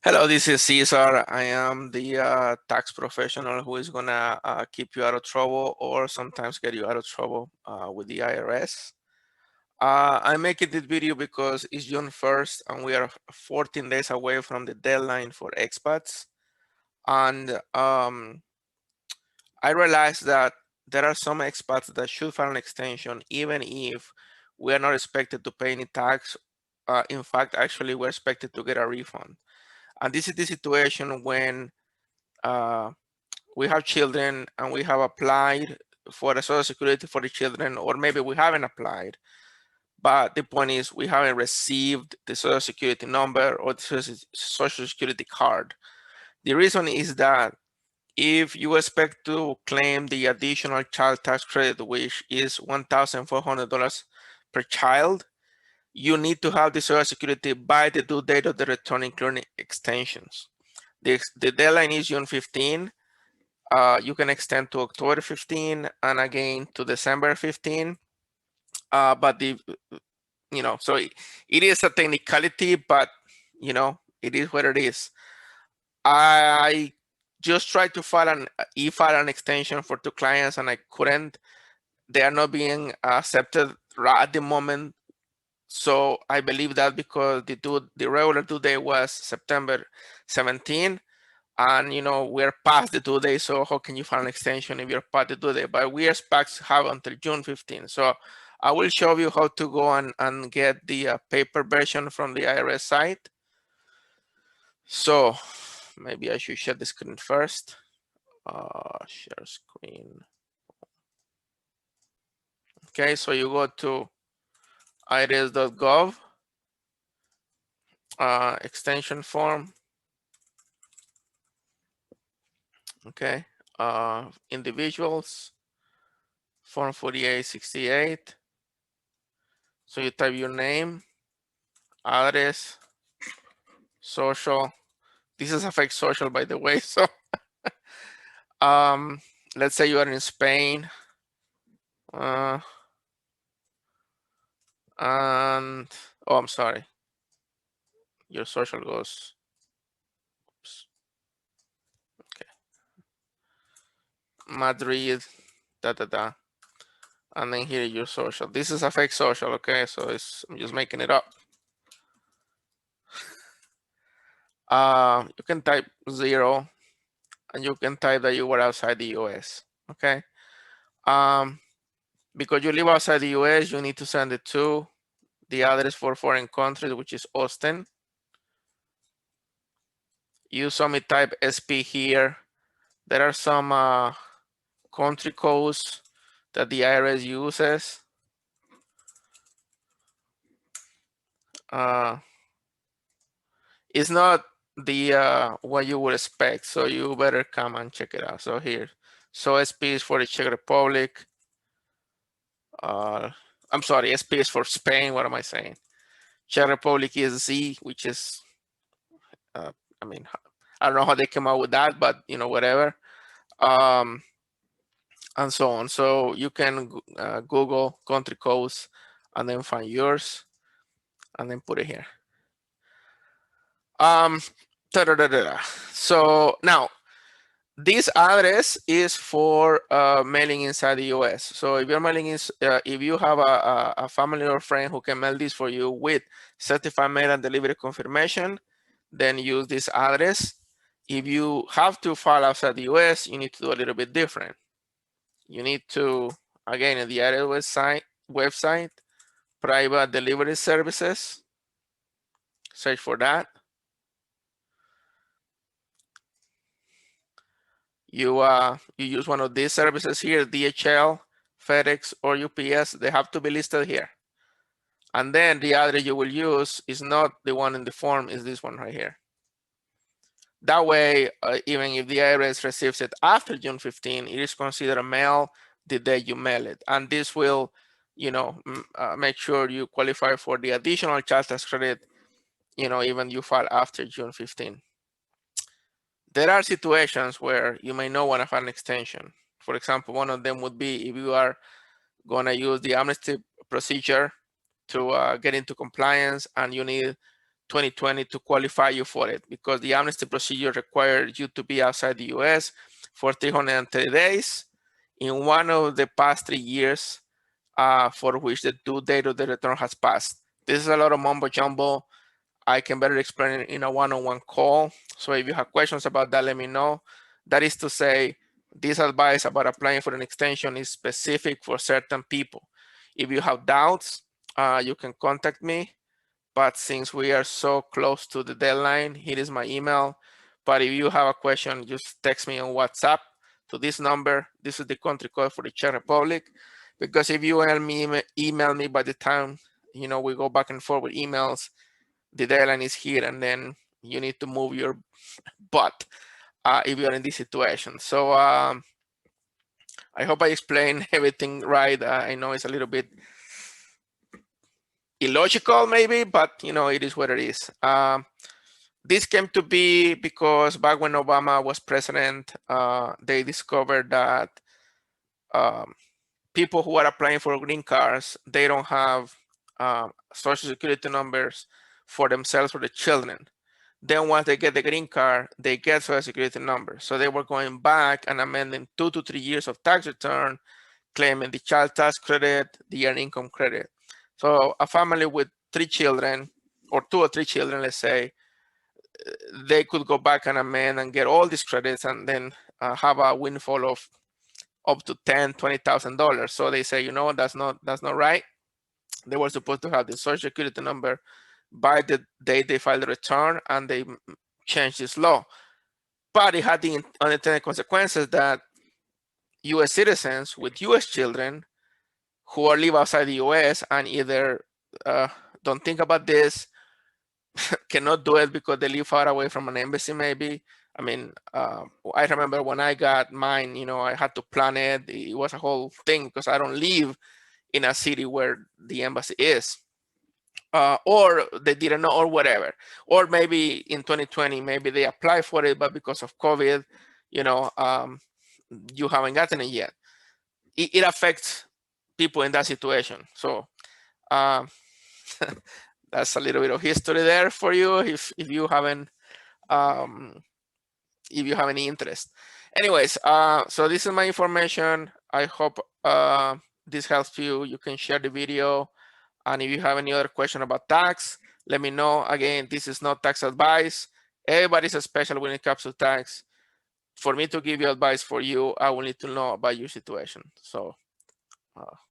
Hello, this is Cesar. I am the tax professional who is gonna keep you out of trouble or sometimes get you out of trouble with the IRS. I'm making this video because it's June 1st and we are 14 days away from the deadline for expats. And I realized that there are some expats that should file an extension even if we are not expected to pay any tax. In fact, actually, we're expected to get a refund. And this is the situation when uh, we have children and we have applied for the Social Security for the children, or maybe we haven't applied. But the point is, we haven't received the Social Security number or the Social Security card. The reason is that if you expect to claim the additional child tax credit, which is $1,400 per child, you need to have the Social Security by the due date of the return, including extensions. The deadline is June 15. You can extend to October 15 and again to December 15. But so it is a technicality, but it is what it is. I just tried to file an extension for 2 clients and I couldn't. They are not being accepted right at the moment. So I believe that because the regular due date was September 17, and we're past the due date, so how can you file an extension if you're past the due date? But we expect to have until June 15. So I will show you how to go and get the paper version from the IRS site. So maybe I should share the screen first. Share screen. Okay, so you go to irs.gov, extension form. Okay, individuals, form 4868. So you type your name, address, social. This is a fake social, by the way. So let's say you are in Spain, and I'm sorry, your social goes, oops, okay, Madrid, and then here your social. This is a fake social, okay? So I'm just making it up. You can type 0, and you can type that you were outside the US, okay? Because you live outside the US, you need to send it to the address for foreign countries, which is Austin. You saw me type SP here. There are some country codes that the IRS uses. It's not the what you would expect, so you better come and check it out. So here, so SP is for the Czech Republic. I'm sorry, SP is for Spain. What am I saying? Czech Republic is Z, which is, I mean, I don't know how they came out with that, but whatever. And so on. So you can Google country codes and then find yours and then put it here. So now this address is for mailing inside the US. So if you're mailing if you have a family or friend who can mail this for you with certified mail and delivery confirmation, then use this address. If you have to file outside the US, you need to do a little bit different. You need to, again, in the IRS website, private delivery services, search for that. You use one of these services here, DHL, FedEx, or UPS. They have to be listed here. And then the address you will use is not the one in the form, is this one right here. That way, even if the IRS receives it after June 15, it is considered a mail the day you mail it. And this will, make sure you qualify for the additional child tax credit, even you file after June 15. There are situations where you may not want to file an extension. For example, one of them would be if you are going to use the amnesty procedure to get into compliance and you need 2020 to qualify you for it, because the amnesty procedure required you to be outside the US for 330 days in one of the past 3 years for which the due date of the return has passed. This is a lot of mumbo jumbo. I can better explain it in a one-on-one call. So if you have questions about that, let me know. That is to say, this advice about applying for an extension is specific for certain people. If you have doubts, you can contact me. But since we are so close to the deadline, here is my email. But if you have a question, just text me on WhatsApp to this number. This is the country code for the Czech Republic. Because if you email me by the time we go back and forth with emails, the deadline is here, and then you need to move your butt if you're in this situation. So I hope I explained everything right. I know it's a little bit illogical maybe, but it is what it is. This came to be because back when Obama was president, they discovered that people who are applying for green cards, they don't have social security numbers for themselves or the children. Then once they get the green card, they get social security numbers. So they were going back and amending 2 to 3 years of tax return, claiming the child tax credit, the earned income credit. So a family with 3 children, or 2 or 3 children, let's say, they could go back and amend and get all these credits, and then have a windfall of up to $10,000-$20,000. So they say, that's not right. They were supposed to have the social security number by the day they filed the return, and they changed this law. But it had the unintended consequences that U.S. citizens with U.S. children who are live outside the U.S. and either don't think about this, cannot do it because they live far away from an embassy maybe. I mean, I remember when I got mine, I had to plan it. It was a whole thing because I don't live in a city where the embassy is. Or they didn't know, or whatever. Or maybe in 2020, maybe they applied for it, but because of COVID, you haven't gotten it yet. It affects people in that situation. So that's a little bit of history there for you if you haven't if you have any interest. Anyways, so this is my information. I hope this helps you. You can share the video, and if you have any other question about tax, let me know. Again, this is not tax advice. Everybody's special when it comes to tax. For me to give you advice for you, I will need to know about your situation. So